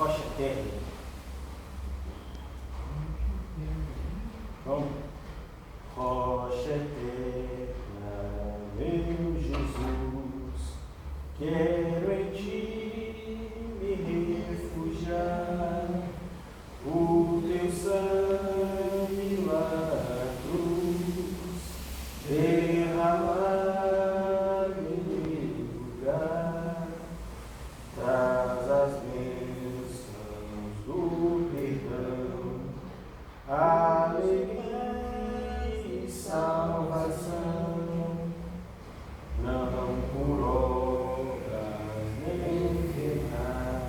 rocha eterna. Vamos. Rocha eterna, meu Jesus, quero em ti me refugiar, o teu sangue lá na cruz, derramar em lugar, traz as bênçãos do perdão, alegria e salvação, não por obras nem pecar,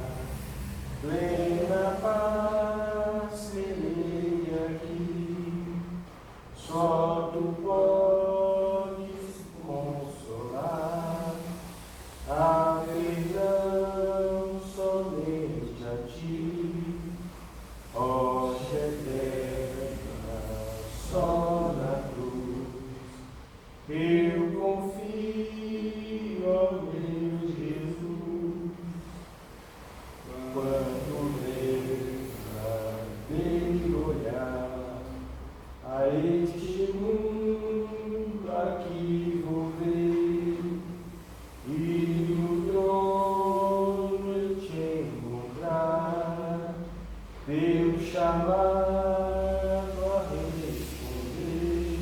plena paz serei aqui, só tu podes consolar, a perdão somente a ti, rocha eterna, só na cruz, eu confio, ó meu Jesus, quando verdadeiro olhar a este mundo aqui vou ver, e no trono eu te encontrar, teu chamado a responder,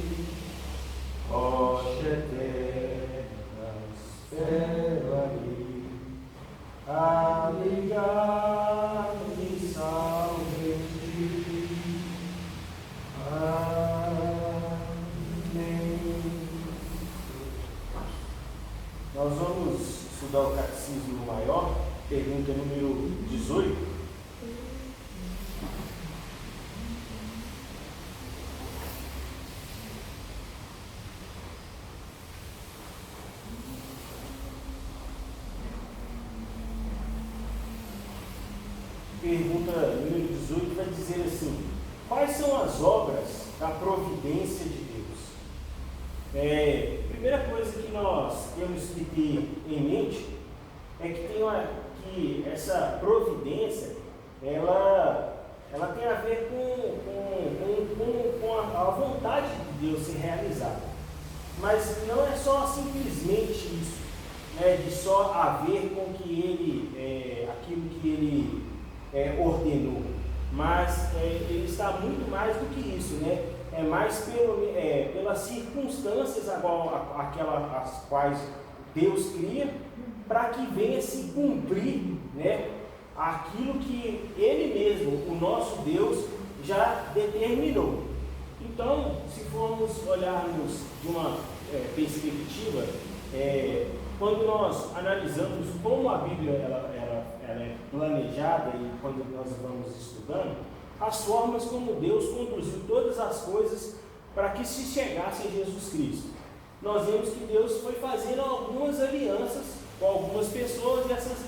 rocha eterna, espero aí, a ligar-me salve em ti. Amém. Nós vamos estudar o Catecismo Maior, pergunta número 18. Pergunta número 18 vai dizer assim: quais são as obras da providência de Deus? Primeira coisa que nós temos que ter em mente é que essa providência ela tem a ver com a vontade de Deus ser realizada. Mas não é só simplesmente isso, né, de só haver com que ele, aquilo que ele ordenou, mas ele está muito mais do que isso, né? É mais pelas circunstâncias as quais Deus cria, para que venha se cumprir, né, aquilo que Ele mesmo, o nosso Deus, já determinou. Então, se formos olharmos de uma perspectiva, quando nós analisamos como a Bíblia ela é planejada e quando nós vamos estudando, as formas como Deus conduziu todas as coisas para que se chegasse a Jesus Cristo. Nós vemos que Deus foi fazendo algumas alianças com algumas pessoas e essas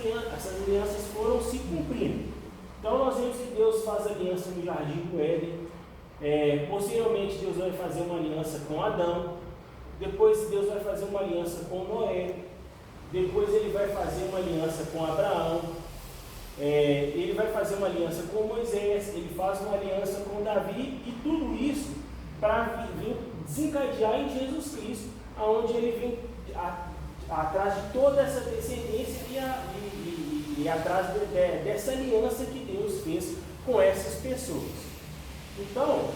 alianças foram se cumprindo. Então nós vemos que Deus faz aliança no Jardim do Éden, posteriormente Deus vai fazer uma aliança com Adão, depois Deus vai fazer uma aliança com Noé, depois ele vai fazer uma aliança com Abraão, ele vai fazer uma aliança com Moisés, ele faz uma aliança com Davi, e tudo isso para vir desencadear em Jesus Cristo, aonde ele vem atrás de toda essa descendência e atrás dessa aliança que Deus fez com essas pessoas. Então,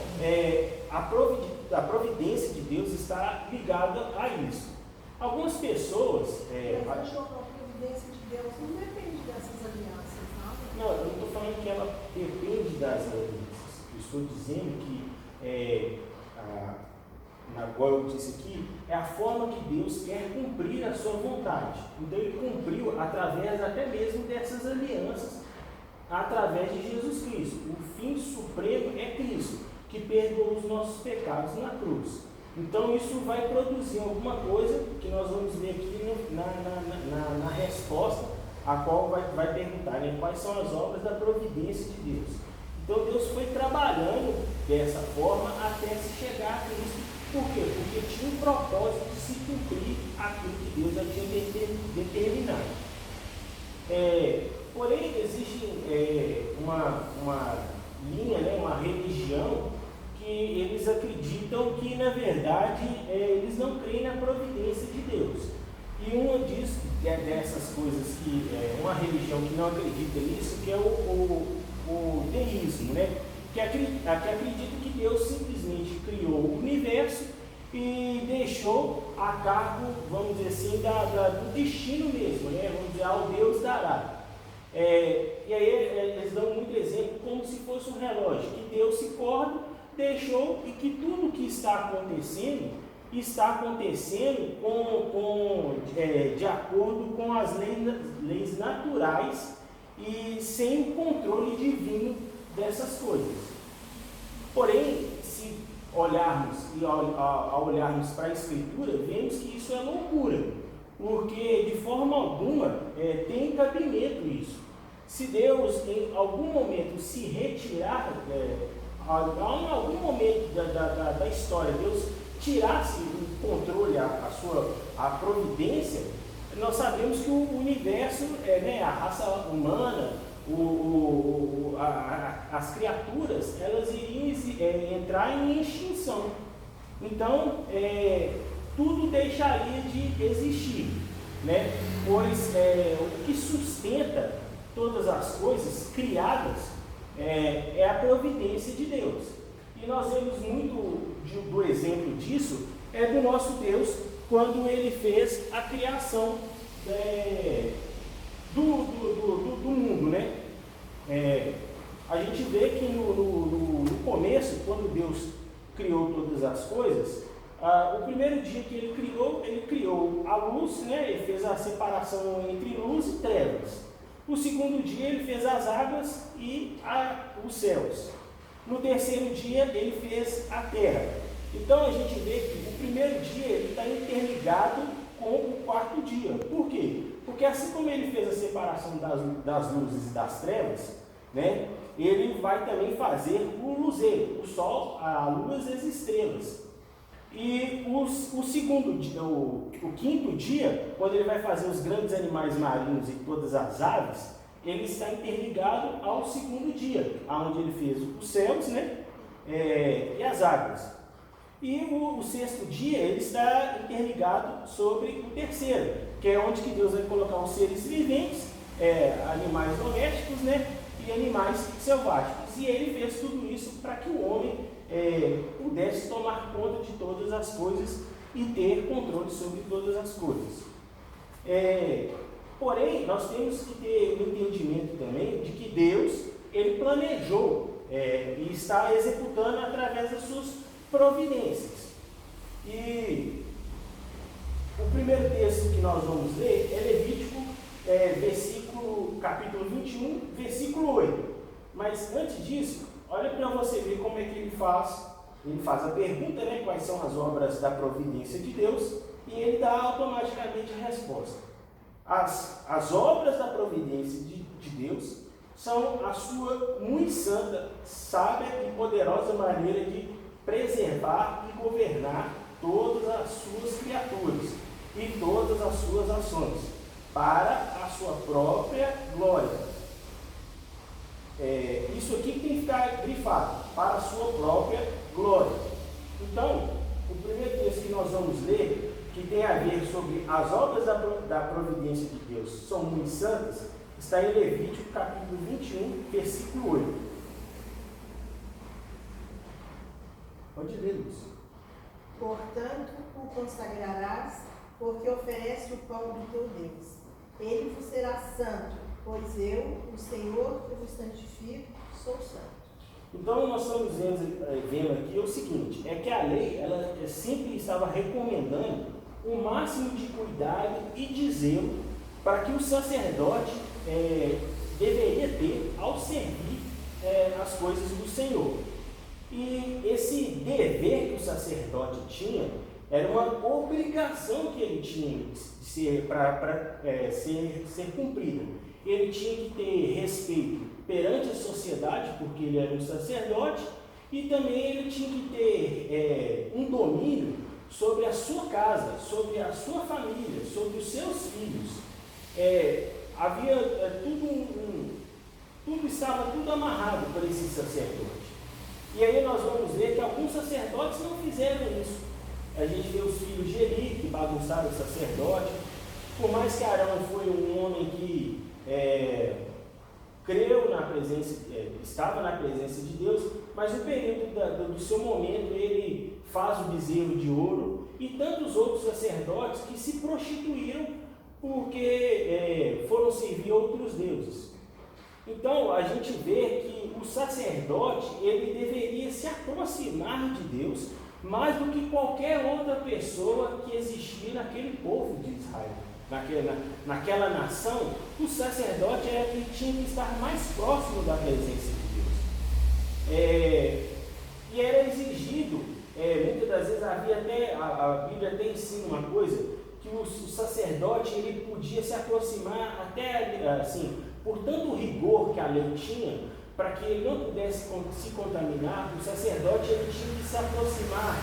a providência de Deus está ligada a isso. Algumas pessoas... Mas a providência de Deus não depende dessas alianças, não? Não, eu não estou falando que ela depende das alianças. Eu estou dizendo que, agora eu disse aqui, é a forma que Deus quer cumprir a sua vontade. Então ele cumpriu através até mesmo dessas alianças, através de Jesus Cristo. O fim supremo é Cristo, que perdoou os nossos pecados na cruz. Então isso vai produzir alguma coisa que nós vamos ver aqui na resposta, a qual vai perguntar, né, quais são as obras da providência de Deus. Então Deus foi trabalhando dessa forma até se chegar a Cristo. Por quê? Porque tinha um propósito de se cumprir aquilo que Deus já tinha determinado. Porém, existe uma linha, né, uma religião, que eles acreditam que, na verdade, eles não creem na providência de Deus. E uma dessas coisas que uma religião que não acredita nisso, que é o deísmo, né? Que acredita que Deus simplesmente criou o universo e deixou a cargo, vamos dizer assim, do destino mesmo, né? Vamos dizer, ao Deus dará. E aí eles dão muito exemplo como se fosse um relógio, que Deus se corda, deixou, e que tudo que está acontecendo de acordo com as leis naturais e sem o controle divino dessas coisas. Porém, se olharmos e ao olharmos para a Escritura, vemos que isso é loucura, porque de forma alguma tem cabimento isso. Se Deus em algum momento se retirar, em algum momento da história, Deus tirasse o controle, a providência, nós sabemos que o universo, a raça humana, as criaturas, elas iriam entrar em extinção. Então, tudo deixaria de existir, né? Pois o que sustenta todas as coisas criadas é a providência de Deus. E nós vemos muito do exemplo disso, do nosso Deus, quando Ele fez a criação do mundo, né? A gente vê que no começo, quando Deus criou todas as coisas, o primeiro dia que Ele criou a luz, né? Ele fez a separação entre luz e trevas. No segundo dia, Ele fez as águas e os céus. No terceiro dia, Ele fez a terra. Então, a gente vê que o primeiro dia ele está interligado com o quarto dia. Por quê? Porque assim como Ele fez a separação das luzes e das trevas, né, Ele vai também fazer o luzeiro, o sol, a lua e as estrelas. E o segundo dia, o quinto dia, quando Ele vai fazer os grandes animais marinhos e todas as aves, Ele está interligado ao segundo dia, onde Ele fez os céus, né, e as águas. E o sexto dia, Ele está interligado sobre o terceiro, que é onde que Deus vai colocar os seres viventes, animais domésticos, né, e animais selváticos. E Ele fez tudo isso para que o homem pudesse tomar conta de todas as coisas e ter controle sobre todas as coisas. Porém, nós temos que ter um entendimento também de que Deus, Ele planejou e está executando através das suas providências. E o primeiro texto que nós vamos ler é Levítico, capítulo 21, versículo 8. Mas antes disso, olha para você ver como é que ele faz. Ele faz a pergunta, né, quais são as obras da providência de Deus, e ele dá automaticamente a resposta. As obras da providência de Deus são a sua muito santa, sábia e poderosa maneira de preservar e governar todas as suas criaturas e todas as suas ações, para a sua própria glória. Isso aqui tem que ficar grifado, para a sua própria glória. Então, o primeiro texto que nós vamos ler, que tem a ver sobre as obras da providência de Deus, são muito santas, está em Levítico, capítulo 21, versículo 8. Pode ler, Lúcia. Portanto, o consagrarás, porque oferece o pão do teu Deus. Ele vos será santo, pois eu, o Senhor, que vos santifico, sou santo. Então, nós estamos vendo aqui o seguinte, que a lei, ela sempre estava recomendando o máximo de cuidado e de zelo para que o sacerdote deveria ter ao servir as coisas do Senhor. E esse dever que o sacerdote tinha era uma obrigação que ele tinha de ser cumprida. Ele tinha que ter respeito perante a sociedade, porque ele era um sacerdote, e também ele tinha que ter um domínio sobre a sua casa, sobre a sua família, sobre os seus filhos. havia tudo estava tudo amarrado para esse sacerdote. E aí nós vamos ver que alguns sacerdotes não fizeram isso. A gente vê os filhos de Eli, que bagunçaram o sacerdote. Por mais que Arão foi um homem que creu na presença, estava na presença de Deus, mas no período do seu momento ele faz o bezerro de ouro, e tantos outros sacerdotes que se prostituíram porque foram servir outros deuses. Então a gente vê que o sacerdote ele deveria se aproximar de Deus mais do que qualquer outra pessoa que existia naquele povo de Israel. Naquela nação, o sacerdote era quem tinha que estar mais próximo da presença de Deus. E era exigido, muitas das vezes havia até, a Bíblia até ensina uma coisa, que o sacerdote ele podia se aproximar até assim, por tanto rigor que a lei tinha, para que ele não pudesse se contaminar, o sacerdote ele tinha que se aproximar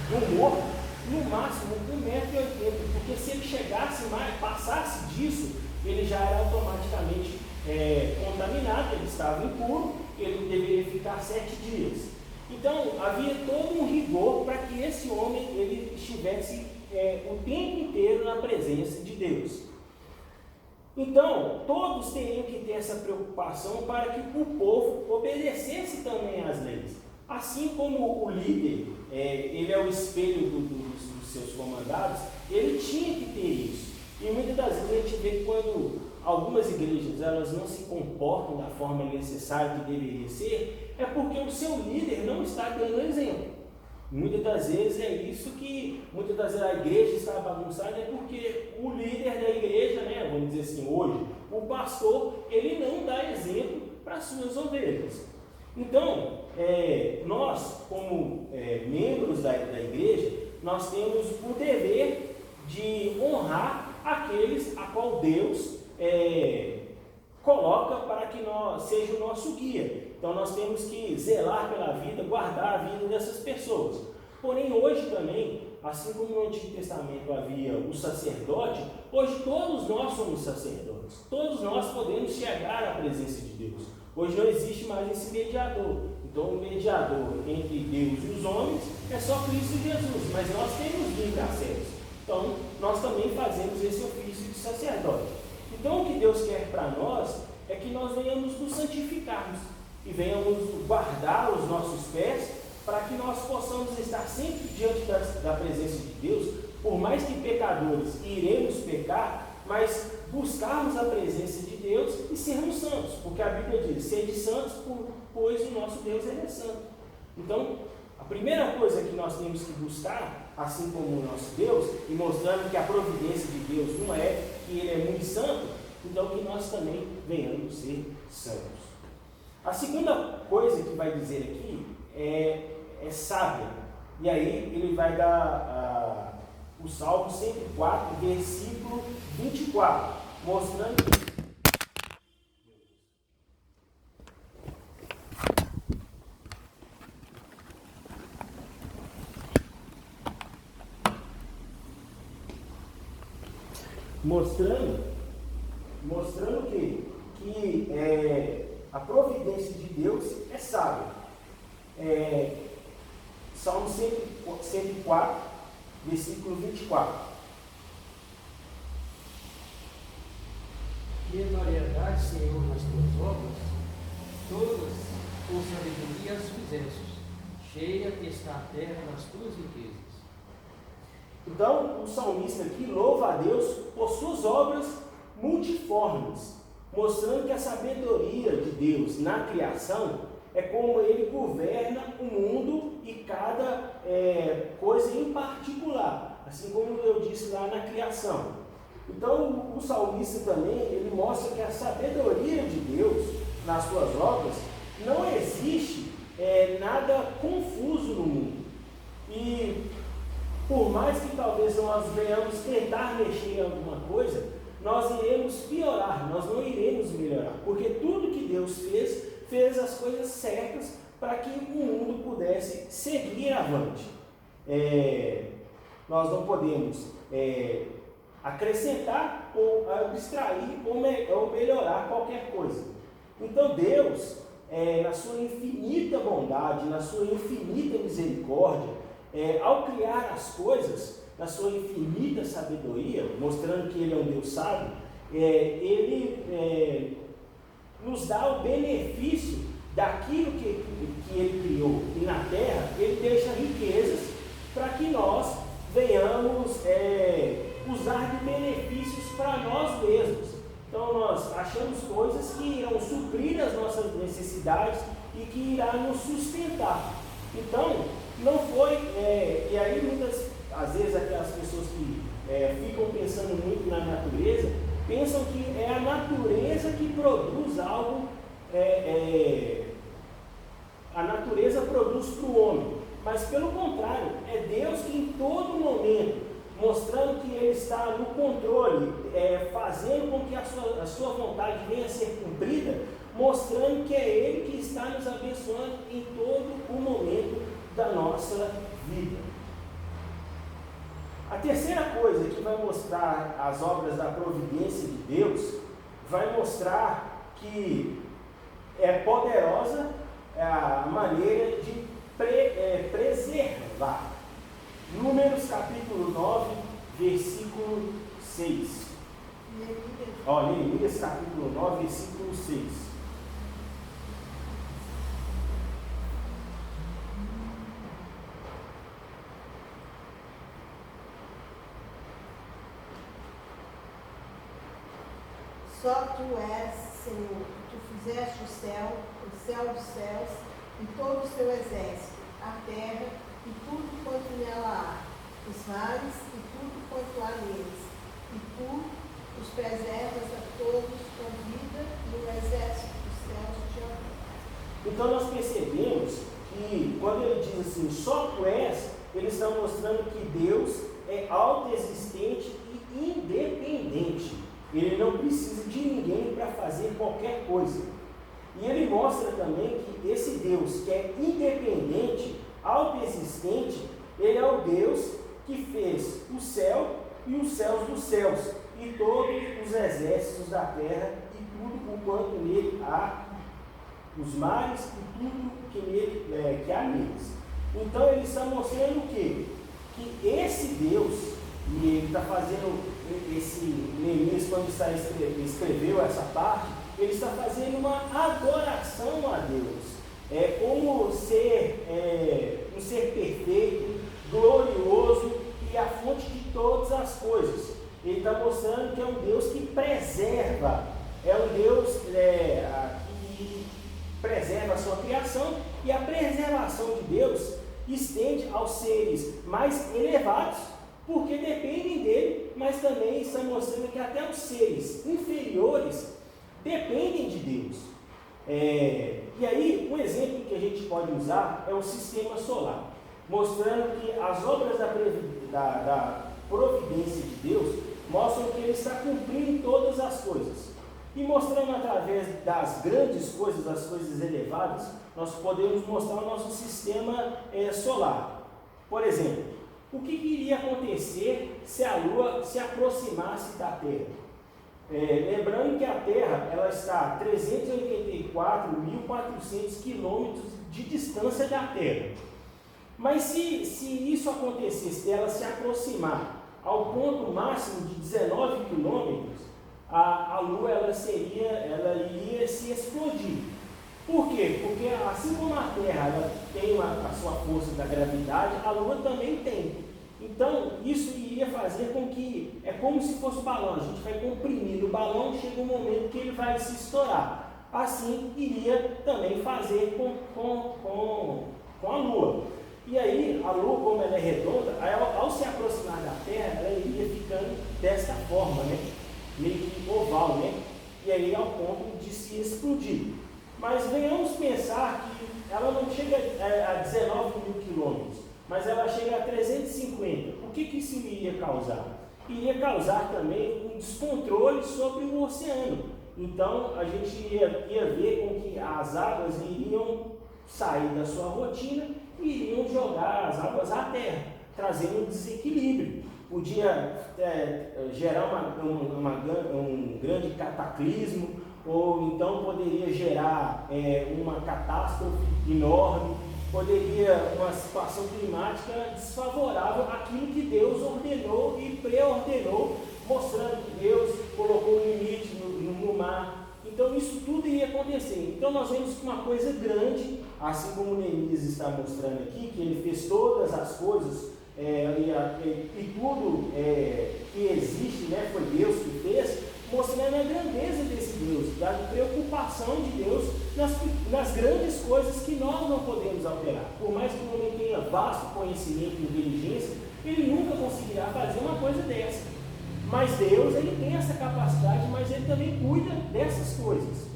do morto no máximo 1,80 m, porque se ele chegasse mais, passasse disso, ele já era automaticamente contaminado, ele estava impuro, ele deveria ficar 7 dias. Então havia todo um rigor para que esse homem ele estivesse o tempo inteiro na presença de Deus. Então, todos teriam que ter essa preocupação para que o povo obedecesse também às leis. Assim como o líder, ele é o espelho dos seus comandados, ele tinha que ter isso. E muitas das vezes a gente vê que quando algumas igrejas elas não se comportam da forma necessária que deveria ser, é porque o seu líder não está dando exemplo. Muitas das vezes é isso que, muitas das vezes a igreja está bagunçada, é porque o líder da igreja, vamos dizer assim, hoje, o pastor, ele não dá exemplo para as suas ovelhas. Então, nós, como membros da igreja, nós temos o dever de honrar aqueles a qual Deus coloca para que seja o nosso guia. Então nós temos que zelar pela vida, guardar a vida dessas pessoas. Porém hoje também, assim como no Antigo Testamento havia o sacerdote, hoje todos nós somos sacerdotes. Todos nós podemos chegar à presença de Deus. Hoje não existe mais esse mediador. Então o mediador entre Deus e os homens é só Cristo Jesus, mas nós temos livre acesso. Então nós também fazemos esse ofício de sacerdote. Então o que Deus quer para nós é que nós venhamos nos santificarmos e venhamos guardar os nossos pés para que nós possamos estar sempre diante da presença de Deus, por mais que pecadores iremos pecar, mas buscarmos a presença de Deus e sermos santos, porque a Bíblia diz, sede santos, pois o nosso Deus é santo. Então, a primeira coisa que nós temos que buscar, assim como o nosso Deus, e mostrando que a providência de Deus não é que Ele é muito santo, então que nós também venhamos ser santos. A segunda coisa que vai dizer aqui é sábia. E aí ele vai dar o Salmo 104, versículo 24, mostrando que mostrando que a providência de Deus é sábia. Salmo 104, versículo 24. Que variedade, Senhor, nas tuas obras, todas com sabedoria as fizestes, cheia está a terra das tuas riquezas. Então, o salmista aqui louva a Deus por suas obras multiformes, mostrando que a sabedoria de Deus na criação é como Ele governa o mundo e cada coisa em particular, assim como eu disse lá na criação. Então, o salmista também, ele mostra que a sabedoria de Deus nas suas obras não existe nada confuso no mundo. E por mais que talvez nós venhamos tentar mexer em alguma coisa, nós iremos piorar, nós não iremos melhorar, porque tudo que Deus fez as coisas certas para que o mundo pudesse seguir avante. Nós não podemos acrescentar ou abstrair ou melhorar qualquer coisa. Então Deus, na sua infinita bondade, na sua infinita misericórdia, ao criar as coisas, na sua infinita sabedoria, mostrando que Ele é um Deus sábio, Ele nos dá o benefício daquilo que Ele criou. E na terra, Ele deixa riquezas para que nós venhamos usar de benefícios para nós mesmos. Então nós achamos coisas que irão suprir as nossas necessidades e que irá nos sustentar. Então, não foi, e aí muitas, às vezes aquelas pessoas que ficam pensando muito na natureza, pensam que é a natureza que produz algo, a natureza produz para o homem, mas pelo contrário, é Deus que em todo momento, mostrando que Ele está no controle, fazendo com que a sua vontade venha a ser cumprida, mostrando que é Ele que está nos abençoando em todo o momento da nossa vida. A terceira coisa que vai mostrar as obras da providência de Deus, vai mostrar que é poderosa a maneira de preservar. Números capítulo 9, versículo 6. Neemias capítulo 9, versículo 6. Só tu és, Senhor, tu fizeste o céu dos céus, e todo o seu exército, a terra, e tudo quanto nela há, os mares, e tudo quanto há neles, e tu os preservas a todos com vida, e o exército dos céus te honra. Então nós percebemos que quando ele diz assim, só tu és, ele está mostrando que Deus é autoexistente e independente. Ele não precisa de ninguém para fazer qualquer coisa. E ele mostra também que esse Deus que é independente, autoexistente, ele é o Deus que fez o céu e os céus dos céus, e todos os exércitos da terra, e tudo o quanto nele há, os mares e tudo que há neles. Então ele está mostrando o quê? Que esse Deus, e ele está fazendo esse Neemias, quando escreveu essa parte, ele está fazendo uma adoração a Deus. É como um ser perfeito, glorioso e a fonte de todas as coisas. Ele está mostrando que é um Deus que preserva, é um Deus que preserva a sua criação, e a preservação de Deus estende aos seres mais elevados, porque dependem dele, mas também está mostrando que até os seres inferiores dependem de Deus. E aí, um exemplo que a gente pode usar é o sistema solar, mostrando que as obras da providência de Deus mostram que Ele está cumprindo todas as coisas. E mostrando através das grandes coisas, das coisas elevadas, nós podemos mostrar o nosso sistema solar. Por exemplo, o que iria acontecer se a Lua se aproximasse da Terra? Lembrando que a Terra ela está a 384.400 quilômetros de distância da Terra. Mas se isso acontecesse, ela se aproximar ao ponto máximo de 19 quilômetros, a Lua ela iria se explodir. Por quê? Porque assim como a Terra ela tem a sua força da gravidade, a Lua também tem. Então, isso iria fazer com que, é como se fosse um balão, a gente vai comprimindo o balão, chega um momento que ele vai se estourar. Assim, iria também fazer com a Lua. E aí, a Lua, como ela é redonda, ao se aproximar da Terra, ela iria ficando desta forma, né? Meio que oval, né? E aí, ao ponto de se explodir. Mas venhamos pensar que ela não chega a 19 mil quilômetros, mas ela chega a 350. O que isso iria causar? Iria causar também um descontrole sobre o oceano. Então, a gente ia ver com que as águas iriam sair da sua rotina e iriam jogar as águas à terra, trazendo um desequilíbrio. podia gerar um grande cataclismo, ou então poderia gerar uma catástrofe enorme, poderia uma situação climática desfavorável àquilo que Deus ordenou e pré-ordenou, mostrando que Deus colocou um limite no mar. Então isso tudo iria acontecer. Então nós vemos que uma coisa grande, assim como Neemias está mostrando aqui, que ele fez todas as coisas e tudo que existe, né, foi Deus que fez, mostrando a grandeza desse Deus, da preocupação de Deus nas grandes coisas que nós não podemos alterar. Por mais que o homem tenha vasto conhecimento e inteligência, ele nunca conseguirá fazer uma coisa dessa. Mas Deus, ele tem essa capacidade, mas ele também cuida dessas coisas.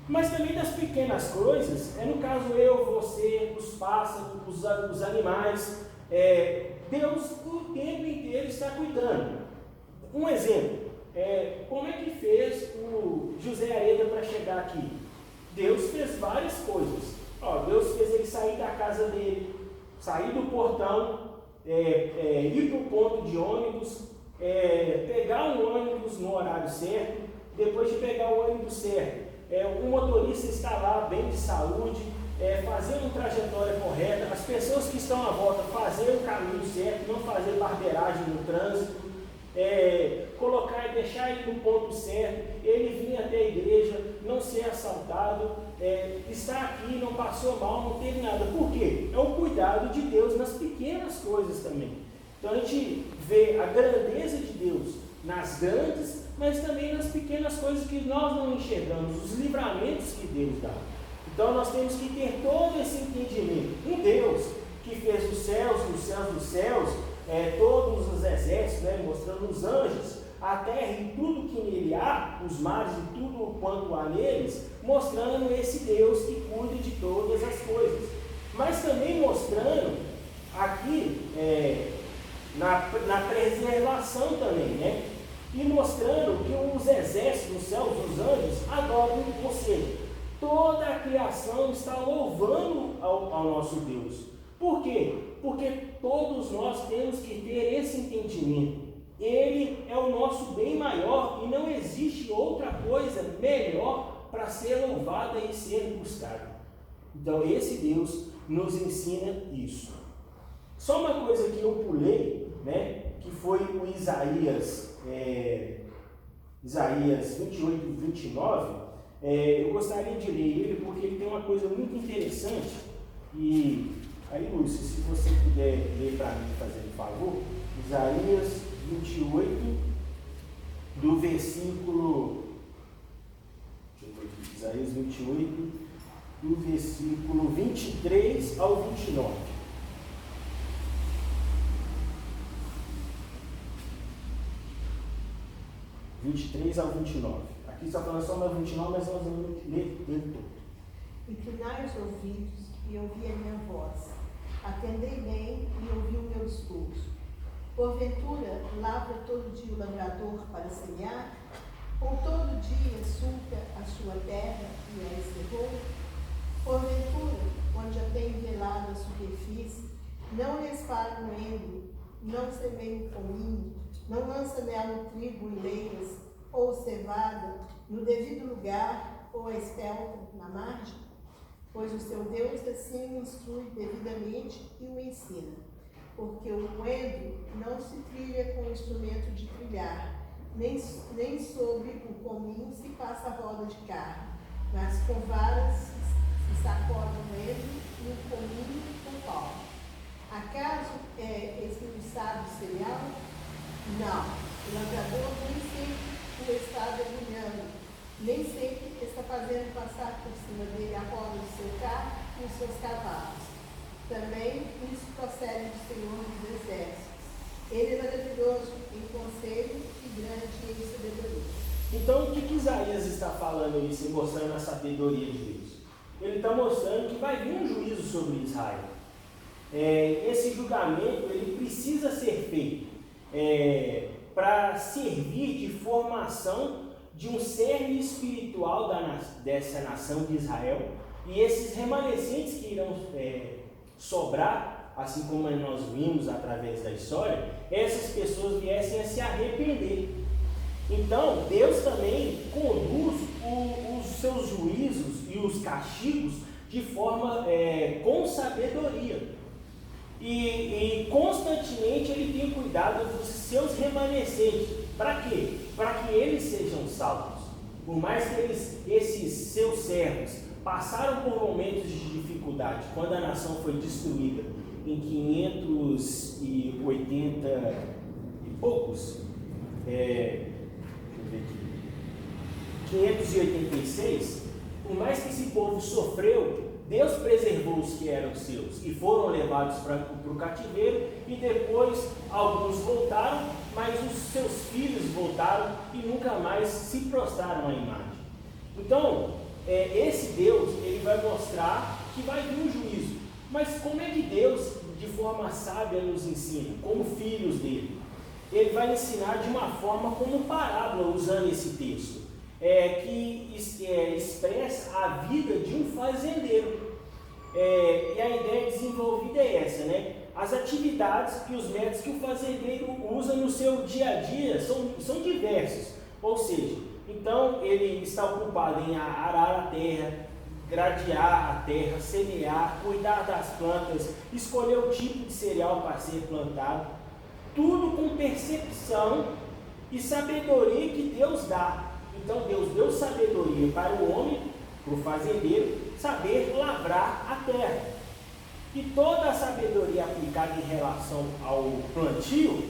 Mas também das pequenas coisas, no caso eu, você, os pássaros, os animais, Deus o tempo inteiro está cuidando. Um exemplo, como é que fez o José Areda para chegar aqui? Deus fez várias coisas. Deus fez ele sair da casa dele, sair do portão, ir para o ponto de ônibus, pegar um ônibus no horário certo. Depois de pegar o ônibus certo, o motorista está lá bem de saúde, fazer uma trajetória correta, as pessoas que estão à volta fazer o caminho certo, não fazer barbeiragem no trânsito, colocar e deixar ele no ponto certo, ele vir até a igreja, não ser assaltado, estar aqui, não passou mal, não teve nada. Por quê? É o cuidado de Deus nas pequenas coisas também. Então a gente vê a grandeza de Deus nas grandes, mas também nas pequenas coisas que nós não enxergamos, os livramentos que Deus dá. Então nós temos que ter todo esse entendimento. Um Deus que fez os céus e os céus dos céus, todos os exércitos, mostrando os anjos, a terra e tudo que nele há, os mares e tudo quanto há neles, mostrando esse Deus que cuida de todas as coisas. Mas também mostrando aqui na preservação também, e mostrando que os exércitos dos céus, os anjos, adoram, ou seja, toda a criação está louvando ao nosso Deus. Por quê? Porque todos nós temos que ter esse entendimento. Ele é o nosso bem maior e não existe outra coisa melhor para ser louvada e ser buscada. Então esse Deus nos ensina isso. Só uma coisa que eu pulei, que foi o Isaías 28 e 29, eu gostaria de ler ele porque ele tem uma coisa muito interessante. E aí, Lúcio, se você puder ler para mim, fazendo um favor, Isaías 28, do versículo. Deixa eu ver aqui, Isaías 28, do versículo 23 ao 29. Do 23 ao 29. Aqui está falando só no 29, mas nós vamos ler ele todo. Inclinai os ouvidos e ouvi a minha voz. Atendei bem e ouvi o meu discurso. Porventura, lavra todo dia o lavrador para semear? Ou todo dia sulca a sua terra e a encerrou? Porventura, onde já tenho velado a superfície, não lhes pago o endo, não semeio o cominho, não lança nela o trigo em leiras, ou cevada, no devido lugar, ou a espelta na margem? Pois o seu Deus assim o instrui devidamente e o ensina. Porque o moedo não se trilha com o instrumento de trilhar, nem sobre o cominho se passa a roda de carne, mas com varas se sacode o moedo e o cominho com pau. Acaso é esmiuçado o cereal? Não, o lavrador nem sempre o está debulhando, nem sempre está fazendo passar por cima dele a roda do seu carro e os seus cavalos. Também isso procede do Senhor dos Exércitos. Ele é maravilhoso em conselho e grande em sabedoria. Então, o que Isaías está falando isso, mostrando a sabedoria de Deus? Ele está mostrando que vai vir um juízo sobre Israel. Esse julgamento ele precisa ser feito para servir de formação de um cerne espiritual dessa nação de Israel, e esses remanescentes que irão sobrar assim como nós vimos através da história, essas pessoas viessem a se arrepender. Então, Deus também conduz os seus juízos e os castigos de forma com sabedoria. E constantemente Ele tem cuidado dos seus remanescentes. Para quê? Para que eles sejam salvos. Por mais que esses seus servos passaram por momentos de dificuldade, quando a nação foi destruída em 580 e poucos, 586, por mais que esse povo sofreu, Deus preservou os que eram seus e foram levados para o cativeiro, e depois alguns voltaram, mas os seus filhos voltaram e nunca mais se prostraram à imagem. Então, esse Deus, ele vai mostrar que vai vir um juízo. Mas como é que Deus, de forma sábia, nos ensina, como filhos dele? Ele vai ensinar de uma forma como parábola, usando esse texto, que expressa a vida de um fazendeiro. E a ideia desenvolvida é essa, né? As atividades e os métodos que o fazendeiro usa no seu dia a dia são diversos. Ou seja, então ele está ocupado em arar a terra, gradear a terra, semear, cuidar das plantas, escolher o tipo de cereal para ser plantado, tudo com percepção e sabedoria que Deus dá. Então Deus deu sabedoria para o homem, para o fazendeiro, saber lavrar a terra. E toda a sabedoria aplicada em relação ao plantio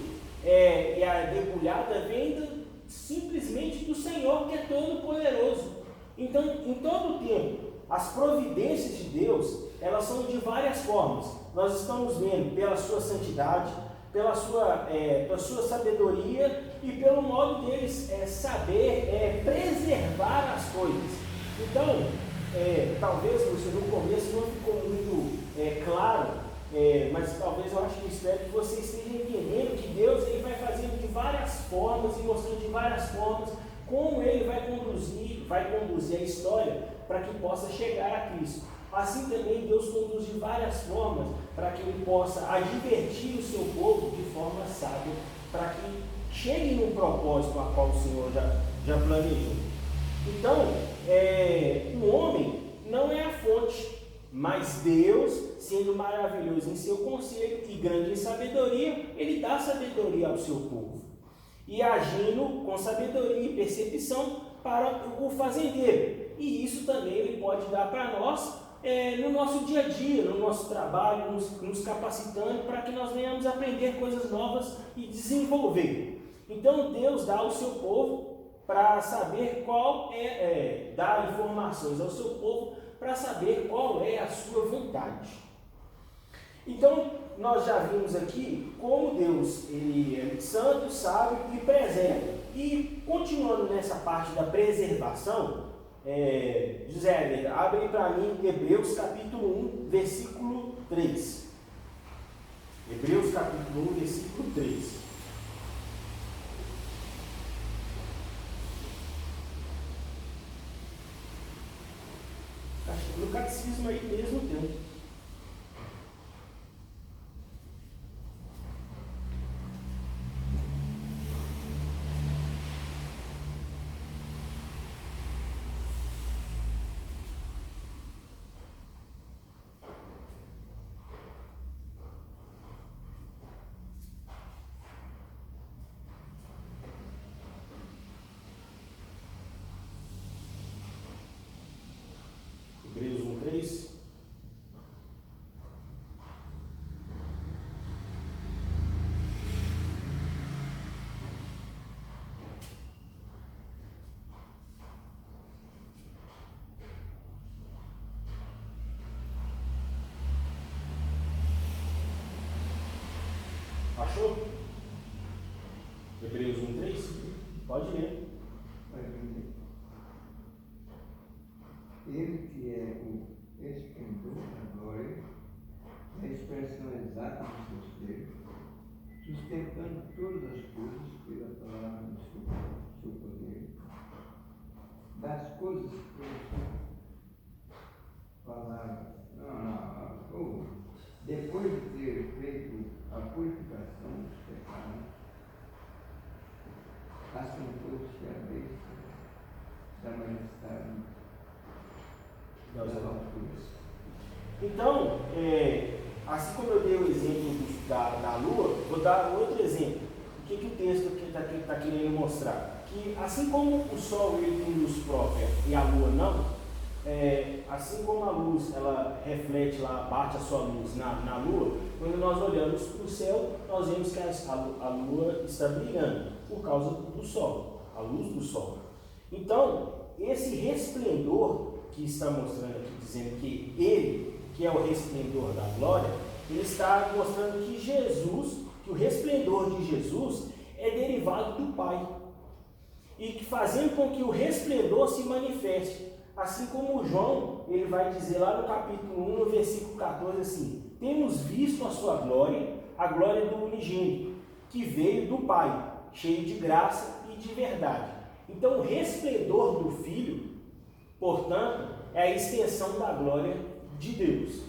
e a debulhada vem simplesmente do Senhor, que é todo poderoso. Então, em todo o tempo, as providências de Deus, elas são de várias formas. Nós estamos vendo pela sua santidade, pela sua sabedoria e pelo modo deles saber preservar as coisas. Então, talvez você no começo não ficou muito claro, mas talvez eu acho que espero que você esteja entendendo que Deus ele vai fazendo de várias formas e mostrando de várias formas como Ele vai conduzir a história para que possa chegar a Cristo. Assim também Deus conduz de várias formas para que Ele possa advertir o seu povo de forma sábia, para que chegue no propósito a qual o Senhor já planejou. Então, o homem não é a fonte, mas Deus, sendo maravilhoso em seu conselho e grande em sabedoria, Ele dá sabedoria ao seu povo. E agindo com sabedoria e percepção para o fazendeiro. E isso também Ele pode dar para nós no nosso dia a dia, no nosso trabalho, nos capacitando para que nós venhamos aprender coisas novas e desenvolver. Então Deus dá ao seu povo para saber dar informações ao seu povo para saber qual é a sua vontade. Então, nós já vimos aqui como Deus ele é santo, sábio e preserva. E continuando nessa parte da preservação, José, abre para mim Hebreus capítulo 1, versículo 3. Hebreus capítulo 1, versículo 3. No catecismo aí mesmo tem. Hebreus 1, 3. Achou? Hebreus 1, 3? Pode ler. Ele que é o esplendor da glória, a expressão exata do seu ser, sustentando todas as coisas pela palavra do seu poder, das coisas pela palavra. Depois de ter façam todos que a vez da majestade das alturas. Então, assim como eu dei o exemplo da lua, vou dar outro exemplo. O que o texto está querendo mostrar? Que assim como o sol ele tem luz própria e a lua não, assim como a luz ela reflete lá, bate a sua luz na lua, quando nós olhamos para o céu, nós vemos que a lua está brilhando por causa do sol, a luz do sol. Então, esse resplendor que está mostrando aqui, dizendo que ele, que é o resplendor da glória, ele está mostrando que Jesus, que o resplendor de Jesus é derivado do Pai. E que fazendo com que o resplendor se manifeste. Assim como João, ele vai dizer lá no capítulo 1, no versículo 14, assim: temos visto a sua glória, a glória do unigênito, que veio do Pai, cheio de graça e de verdade. Então o resplendor do Filho, portanto, é a extensão da glória de Deus.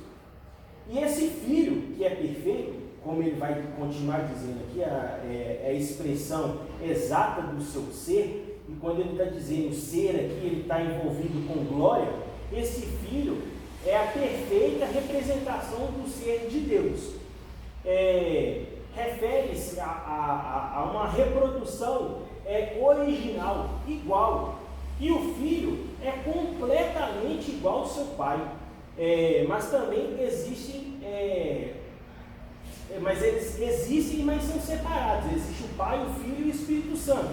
E esse Filho, que é perfeito, como ele vai continuar dizendo aqui, é a expressão exata do seu ser, e quando ele está dizendo ser aqui, ele está envolvido com glória, esse Filho é a perfeita representação do ser de Deus. Refere-se a uma reprodução original, igual. E o Filho é completamente igual ao seu Pai. Mas também existem, mas eles existem, mas são separados. Existe o Pai, o Filho e o Espírito Santo,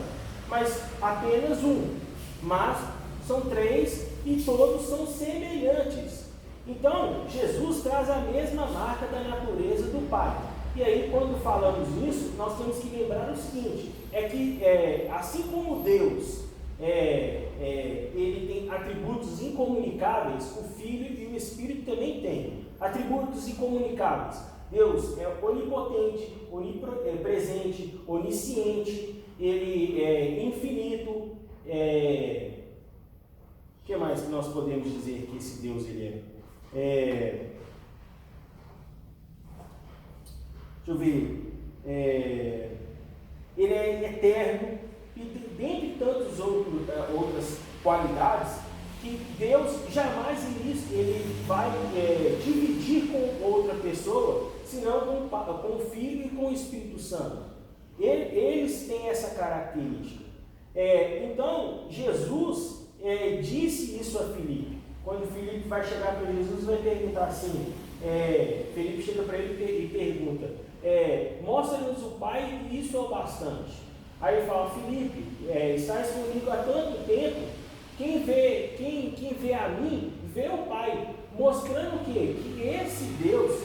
mas apenas um. Mas são três e todos são semelhantes. Então, Jesus traz a mesma marca da natureza do Pai. E aí, quando falamos isso, nós temos que lembrar o seguinte: assim como Deus ele tem atributos incomunicáveis, o Filho e o Espírito também têm atributos incomunicáveis. Deus é onipotente, onipresente, onisciente, ele é infinito. O que mais que nós podemos dizer que esse Deus ele é? Deixa eu ver. Ele é eterno. E dentre tantas outras qualidades, que Deus jamais ele vai dividir com outra pessoa, senão com o Filho e com o Espírito Santo. Eles têm essa característica. Então, Jesus disse isso a Filipe. Quando Filipe vai chegar para Jesus, vai perguntar assim, Filipe chega para ele e pergunta, mostra-nos o Pai e isso é o bastante. Aí ele fala, Filipe, estás comigo há tanto tempo, quem vê a mim, vê o Pai, mostrando que esse Deus,